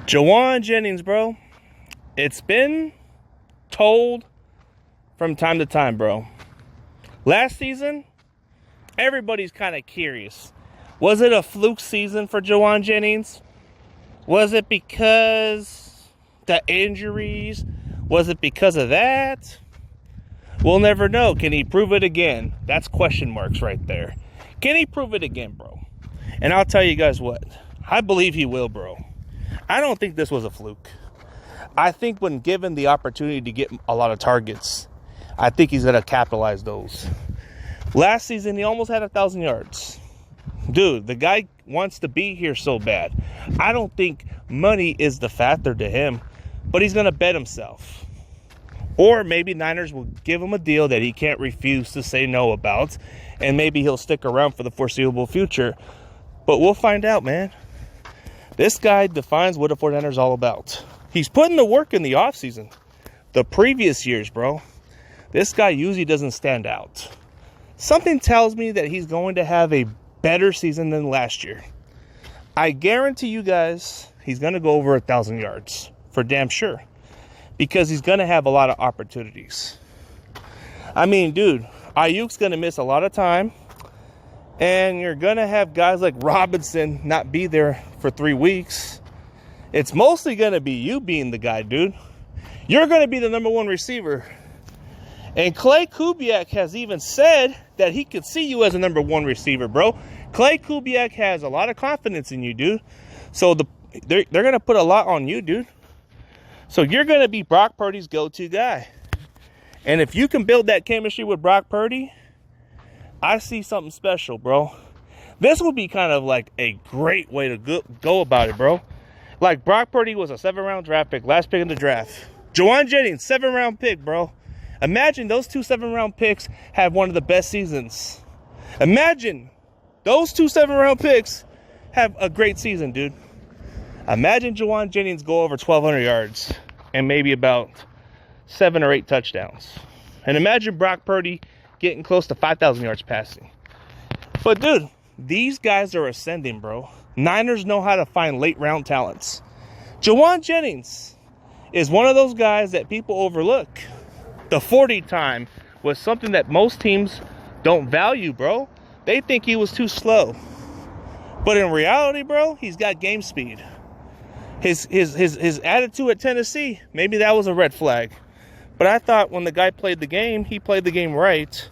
Jauan Jennings, bro. It's been told from time to time, bro. Last season, everybody's kind of curious. Was it a fluke season for Jauan Jennings? Was it because the injuries? Was it because of that? We'll never know. Can he prove it again? That's question marks right there. Can he prove it again, bro? And I'll tell you guys what. I believe he will, bro. I don't think this was a fluke. I think when given the opportunity to get a lot of targets, I think he's going to capitalize those. Last season, he almost had 1,000 yards. Dude, the guy wants to be here so bad. I don't think money is the factor to him, but he's going to bet himself. Or maybe Niners will give him a deal that he can't refuse to say no about, and maybe he'll stick around for the foreseeable future. But we'll find out, man. This guy defines what a 49ers is all about. He's putting the work in the offseason. The previous years, bro, this guy usually doesn't stand out. Something tells me that he's going to have a better season than last year. I guarantee you guys he's going to go over 1,000 yards for damn sure, because he's going to have a lot of opportunities. I mean, dude, Ayuk's going to miss a lot of time, and you're going to have guys like Robinson not be there for 3 weeks. It's mostly going to be you being the guy, dude. You're going to be the number one receiver. And Clay Kubiak has even said that he could see you as a number one receiver, bro. Clay Kubiak has a lot of confidence in you, dude. So they're going to put a lot on you, dude. So you're going to be Brock Purdy's go-to guy. And if you can build that chemistry with Brock Purdy, I see something special, bro. This will be kind of like a great way to go about it, bro. Like Brock Purdy was a 7th-round draft pick, last pick in the draft. Jauan Jennings, 7th-round pick, bro. Imagine those 2 7th-round picks have one of the best seasons. Imagine those 2 7th-round picks have a great season, dude. Imagine Jauan Jennings go over 1,200 yards and maybe about 7 or 8 touchdowns. And imagine Brock Purdy getting close to 5,000 yards passing. But, dude, these guys are ascending, bro. Niners know how to find late-round talents. Jauan Jennings is one of those guys that people overlook. The 40 time was something that most teams don't value, bro. They think he was too slow. But in reality, bro, he's got game speed. His attitude at Tennessee, maybe that was a red flag. But I thought when the guy played the game, he played the game right.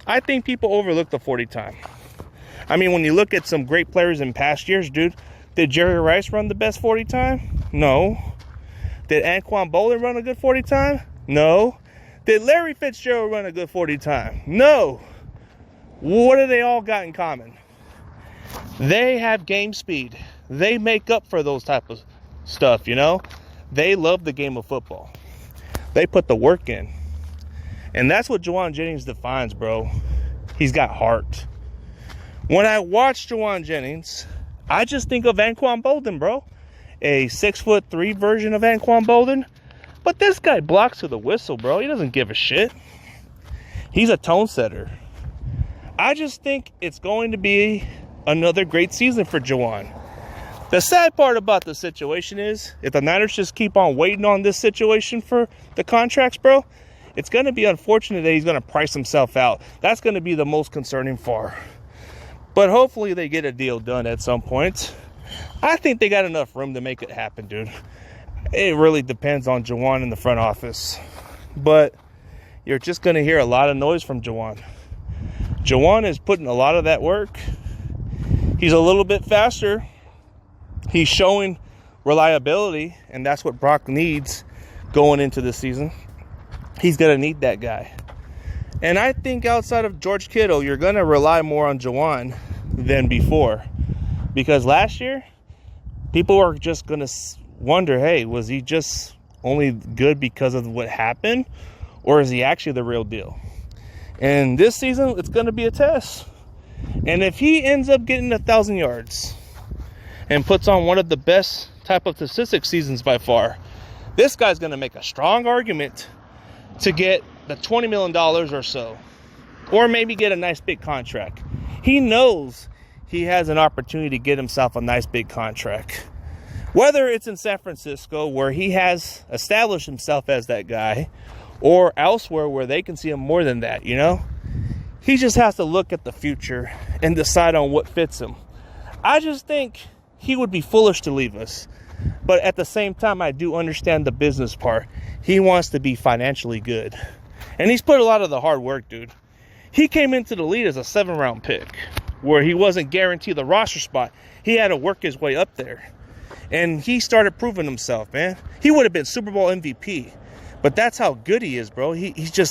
I think people overlook the 40 time. I mean, when you look at some great players in past years, dude, did Jerry Rice run the best 40 time? No. Did Anquan Bolden run a good 40 time? No. Did Larry Fitzgerald run a good 40 time? No. What do they all got in common? They have game speed. They make up for those type of stuff, you know? They love the game of football. They put the work in. And that's what Jauan Jennings defines, bro. He's got heart. When I watch Jauan Jennings, I just think of Anquan Bolden, bro. A 6'3" version of Anquan Bolden. But this guy blocks to the whistle, bro. He doesn't give a shit. He's a tone setter. I just think it's going to be another great season for Jauan. The sad part about the situation is, if the Niners just keep on waiting on this situation for the contracts, bro, it's going to be unfortunate that he's going to price himself out. That's going to be the most concerning part. But hopefully they get a deal done at some point. I think they got enough room to make it happen, dude. It really depends on Jauan in the front office. But you're just going to hear a lot of noise from Jauan. Jauan is putting a lot of that work. He's a little bit faster. He's showing reliability, and that's what Brock needs going into this season. He's going to need that guy. And I think outside of George Kittle, you're going to rely more on Jauan than before. Because last year, people are just going to wonder, hey, was he just only good because of what happened? Or is he actually the real deal? And this season, it's going to be a test. And if he ends up getting 1,000 yards and puts on one of the best type of statistic seasons by far, this guy's going to make a strong argument to get the $20 million or so. Or maybe get a nice big contract. He knows he has an opportunity to get himself a nice big contract. Whether it's in San Francisco, where he has established himself as that guy, or elsewhere where they can see him more than that, you know? He just has to look at the future and decide on what fits him. I just think he would be foolish to leave us. But at the same time, I do understand the business part. He wants to be financially good. And he's put a lot of the hard work, dude. He came into the league as a 7th-round pick, where he wasn't guaranteed the roster spot. He had to work his way up there. And he started proving himself, man. He would have been Super Bowl MVP. But that's how good he is, bro. He's just